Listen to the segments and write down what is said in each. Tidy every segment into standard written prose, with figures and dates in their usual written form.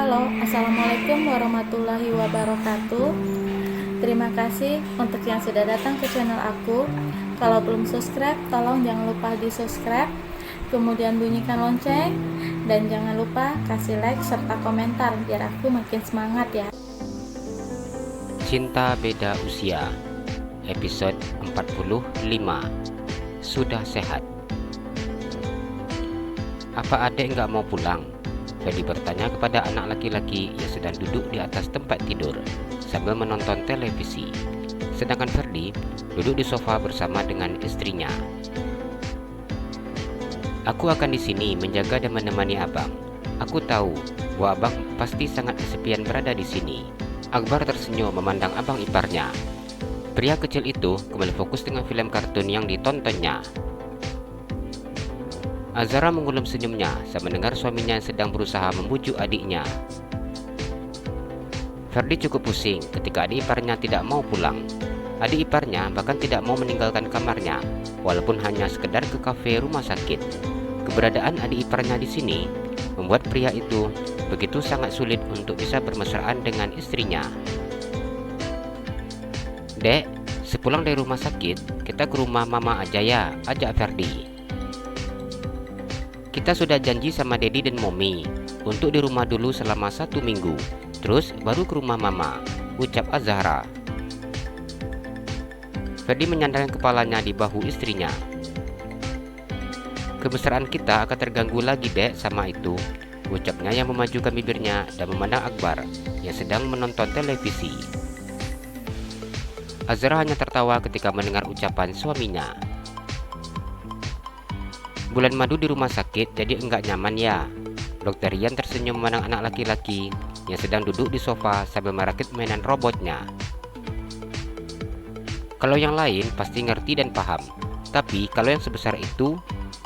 Halo, Assalamualaikum warahmatullahi wabarakatuh. Terima kasih untuk yang sudah datang ke channel aku. Kalau belum subscribe, tolong jangan lupa di subscribe, kemudian bunyikan lonceng, dan jangan lupa kasih like serta komentar biar aku makin semangat ya. Cinta Beda Usia, episode 45. Sudah sehat. Apa adek nggak mau pulang? Ferdi bertanya kepada anak laki-laki yang sedang duduk di atas tempat tidur sambil menonton televisi. Sedangkan Ferdi duduk di sofa bersama dengan istrinya. Aku akan di sini menjaga dan menemani abang. Aku tahu bahwa abang pasti sangat kesepian berada di sini. Akbar tersenyum memandang abang iparnya. Pria kecil itu kembali fokus dengan film kartun yang ditontonnya. Azhara mengulum senyumnya saat mendengar suaminya sedang berusaha membujuk adiknya. Ferdi cukup pusing ketika adik iparnya tidak mau pulang. Adik iparnya bahkan tidak mau meninggalkan kamarnya, walaupun hanya sekedar ke kafe rumah sakit. Keberadaan adik iparnya di sini membuat pria itu begitu sangat sulit untuk bisa bermesraan dengan istrinya. Dek, sepulang dari rumah sakit, kita ke rumah mama aja ya, ajak Ferdi. Kita sudah janji sama Dedi dan Momi untuk di rumah dulu selama 1 minggu, terus baru ke rumah mama, ucap Azhara. Ferdi menyandangkan kepalanya di bahu istrinya. Kemesraan kita akan terganggu lagi dek sama itu, ucapnya yang memajukan bibirnya dan memandang Akbar yang sedang menonton televisi. Azhara hanya tertawa ketika mendengar ucapan suaminya. Bulan madu di rumah sakit jadi enggak nyaman ya. Dokter Rian tersenyum memandang anak laki-laki yang sedang duduk di sofa sambil merakit mainan robotnya. Kalau yang lain pasti ngerti dan paham, tapi kalau yang sebesar itu,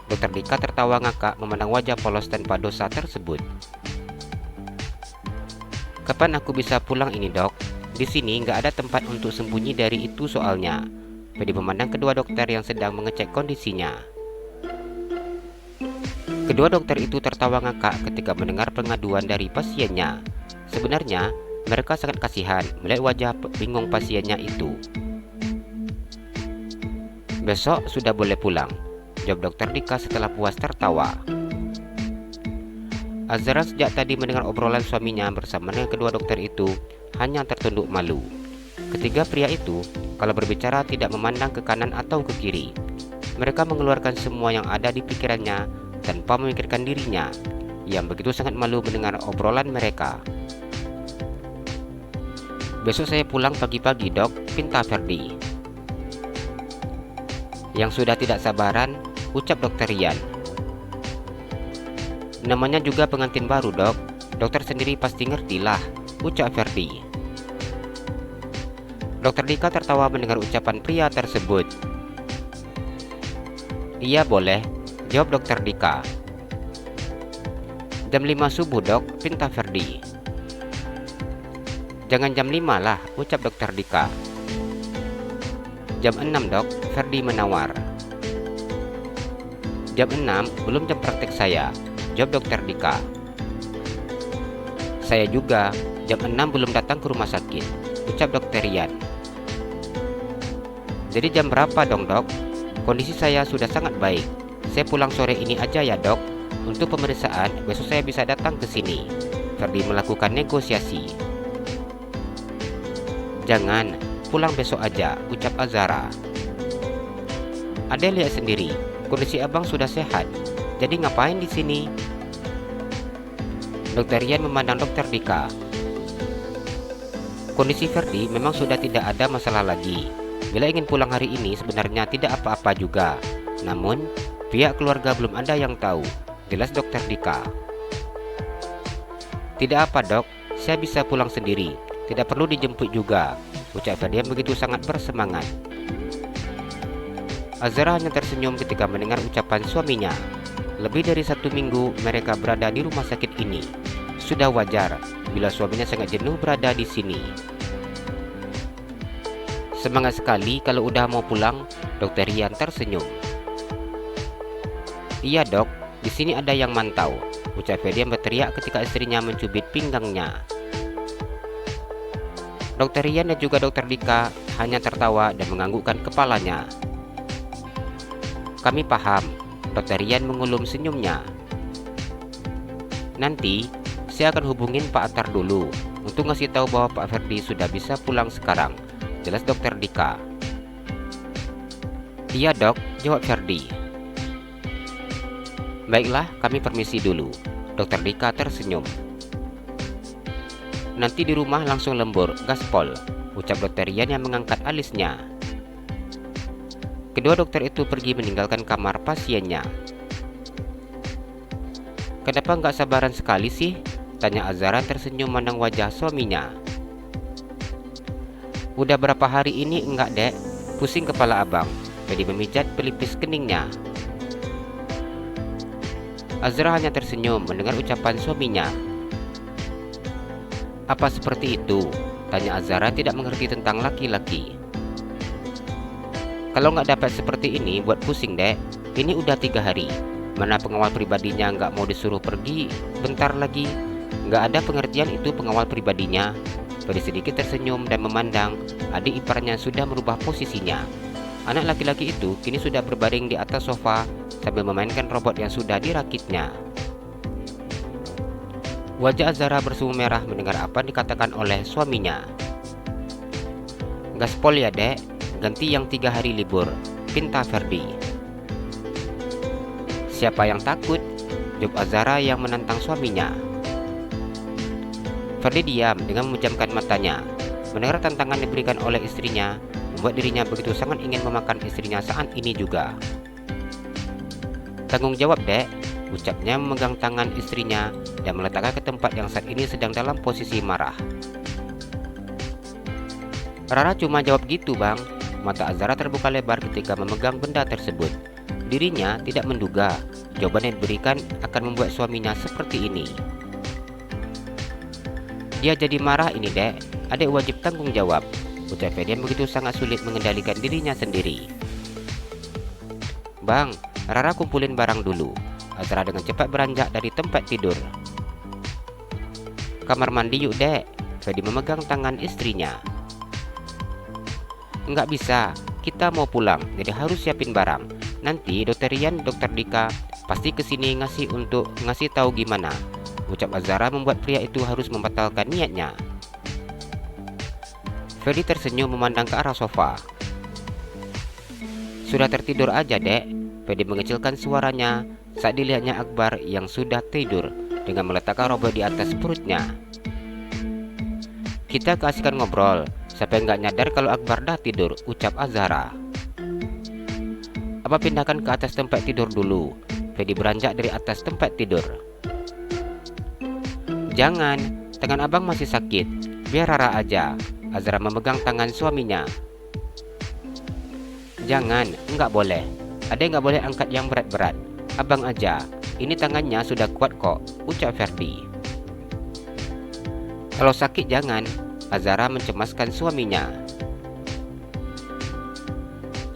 Dokter Dika tertawa ngakak memandang wajah polos tanpa dosa tersebut. Kapan aku bisa pulang ini dok? Di sini nggak ada tempat untuk sembunyi dari itu soalnya. Ferdi memandang kedua dokter yang sedang mengecek kondisinya. Kedua dokter itu tertawa ngakak ketika mendengar pengaduan dari pasiennya. Sebenarnya, mereka sangat kasihan melihat wajah bingung pasiennya itu. Besok sudah boleh pulang, jawab dokter Dika setelah puas tertawa. Azhara sejak tadi mendengar obrolan suaminya bersama dengan kedua dokter itu hanya tertunduk malu. Ketiga pria itu, kalau berbicara tidak memandang ke kanan atau ke kiri. Mereka mengeluarkan semua yang ada di pikirannya tanpa memikirkan dirinya, yang begitu sangat malu mendengar obrolan mereka. Besok saya pulang pagi-pagi dok, pinta Ferdi. Yang sudah tidak sabaran, ucap dokter Rian. Namanya juga pengantin baru dok, dokter sendiri pasti ngertilah, ucap Ferdi. Dokter Dika tertawa mendengar ucapan pria tersebut. Iya boleh, jawab dokter Dika. Jam 5 subuh dok, pinta Ferdi. Jangan jam 5 lah, ucap dokter Dika. Jam 6 dok, Ferdi menawar. Jam 6 belum jam praktek saya, jawab dokter Dika. Saya juga, jam 6 belum datang ke rumah sakit, ucap dokter Rian. Jadi jam berapa dong dok? Kondisi saya sudah sangat baik. Saya pulang sore ini aja ya dok. Untuk pemeriksaan besok saya bisa datang ke sini. Ferdi melakukan negosiasi. Jangan, pulang besok aja, ucap Azhara. Adek lihat sendiri, kondisi abang sudah sehat. Jadi ngapain di sini? Dokter Rian memandang dokter Dika. Kondisi Ferdi memang sudah tidak ada masalah lagi. Bila ingin pulang hari ini sebenarnya tidak apa-apa juga. Namun, pihak keluarga belum ada yang tahu, jelas dokter Dika. Tidak apa dok, saya bisa pulang sendiri, tidak perlu dijemput juga, ucap Ferdi yang begitu sangat bersemangat. Azhara hanya tersenyum ketika mendengar ucapan suaminya. Lebih dari 1 minggu mereka berada di rumah sakit ini. Sudah wajar bila suaminya sangat jenuh berada di sini. Semangat sekali kalau udah mau pulang, dokter Rian tersenyum. Iya dok, di sini ada yang mantau, ucap Ferdian berteriak ketika istrinya mencubit pinggangnya. Dokter Rian dan juga Dokter Dika hanya tertawa dan menganggukkan kepalanya. Kami paham, Dokter Rian mengulum senyumnya. Nanti, saya akan hubungin Pak Atar dulu untuk ngasih tahu bahwa Pak Ferdi sudah bisa pulang sekarang, jelas Dokter Dika. Iya dok, jawab Ferdi. Baiklah, kami permisi dulu, Dokter Dika tersenyum. Nanti di rumah langsung lembur, gaspol, ucap Dokter Rian yang mengangkat alisnya. Kedua dokter itu pergi meninggalkan kamar pasiennya. Kenapa nggak sabaran sekali sih? Tanya Azhara tersenyum memandang wajah suaminya. Udah berapa hari ini enggak dek? Pusing kepala abang. Ferdi memijat pelipis keningnya. Azhara hanya tersenyum mendengar ucapan suaminya. Apa seperti itu? Tanya Azhara tidak mengerti tentang laki-laki. Kalau nggak dapat seperti ini buat pusing dek. Ini udah 3 hari. Mana pengawal pribadinya nggak mau disuruh pergi bentar lagi. Nggak ada pengertian itu pengawal pribadinya. Ferdi sedikit tersenyum dan memandang adik iparnya sudah merubah posisinya. Anak laki-laki itu kini sudah berbaring di atas sofa sambil memainkan robot yang sudah dirakitnya. Wajah Azhara bersemu merah mendengar apa dikatakan oleh suaminya. Gaspol ya dek, ganti yang 3 hari libur, pinta Ferdi. Siapa yang takut? Jawab Azhara yang menantang suaminya. Ferdi diam dengan memejamkan matanya. Mendengar tantangan diberikan oleh istrinya membuat dirinya begitu sangat ingin memakan istrinya saat ini juga. Tanggung jawab dek, ucapnya memegang tangan istrinya dan meletakkan ke tempat yang saat ini sedang dalam posisi marah. Rara cuma jawab gitu bang. Mata Azhara terbuka lebar ketika memegang benda tersebut. Dirinya tidak menduga jawaban yang diberikan akan membuat suaminya seperti ini. Dia jadi marah ini dek, adik wajib tanggung jawab. Ucap Ferdian begitu sangat sulit mengendalikan dirinya sendiri. Bang, Rara kumpulin barang dulu. Azhara dengan cepat beranjak dari tempat tidur. Kamar mandi yuk dek. Ferdi memegang tangan istrinya. Enggak bisa, kita mau pulang, jadi harus siapin barang. Nanti Dokter Rian, Dokter Dika pasti kesini ngasih tahu gimana. Ucap Azhara membuat pria itu harus membatalkan niatnya. Ferdi tersenyum memandang ke arah sofa. Sudah tertidur aja dek. Ferdi mengecilkan suaranya saat dilihatnya Akbar yang sudah tidur dengan meletakkan robot di atas perutnya. Kita keasikan ngobrol sampai nggak nyadar kalau Akbar dah tidur, ucap Azhara. Apa pindahkan ke atas tempat tidur dulu. Ferdi beranjak dari atas tempat tidur. Jangan, tangan abang masih sakit. Biar Rara aja. Azhara memegang tangan suaminya. Jangan, enggak boleh. Adek nggak boleh angkat yang berat-berat. Abang aja, ini tangannya sudah kuat kok, ucap Ferdi. Kalau sakit jangan, Azhara mencemaskan suaminya.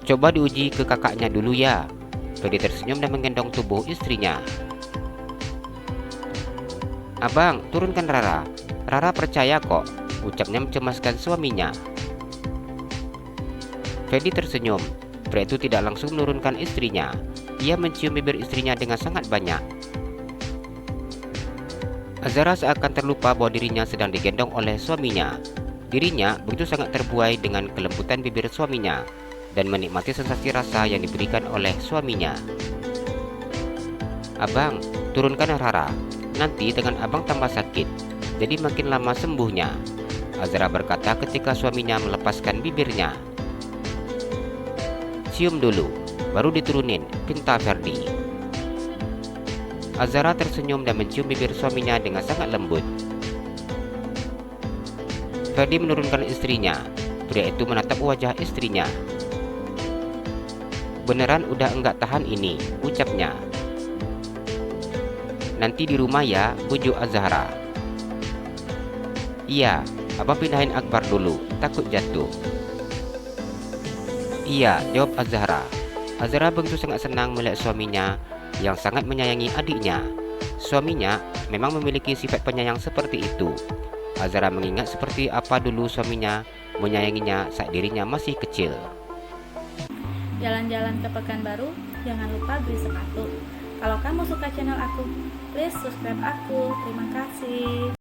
Coba diuji ke kakaknya dulu ya. Ferdi tersenyum dan menggendong tubuh istrinya. Abang, turunkan Rara. Rara percaya kok, ucapnya mencemaskan suaminya. Ferdi tersenyum. Pria itu tidak langsung menurunkan istrinya. Ia mencium bibir istrinya dengan sangat banyak. Azhara seakan terlupa bahwa dirinya sedang digendong oleh suaminya. Dirinya begitu sangat terbuai dengan kelembutan bibir suaminya dan menikmati sensasi rasa yang diberikan oleh suaminya. Abang, turunkan Rara. Nanti tangan abang tambah sakit, jadi makin lama sembuhnya, Azhara berkata ketika suaminya melepaskan bibirnya. Cium dulu, baru diturunin, pinta Ferdi. Azhara tersenyum dan mencium bibir suaminya dengan sangat lembut. Ferdi menurunkan istrinya. Pria itu menatap wajah istrinya. Beneran udah enggak tahan ini, ucapnya. Nanti di rumah ya, bujuk Azhara. Iya, abang pindahin Akbar dulu, takut jatuh. Iya, jawab Azhara. Azhara begitu sangat senang melihat suaminya yang sangat menyayangi adiknya. Suaminya memang memiliki sifat penyayang seperti itu. Azara mengingat seperti apa dulu suaminya menyayanginya saat dirinya masih kecil. Jalan-jalan ke Pekanbaru, jangan lupa beli sepatu. Kalau kamu suka channel aku, please subscribe aku. Terima kasih.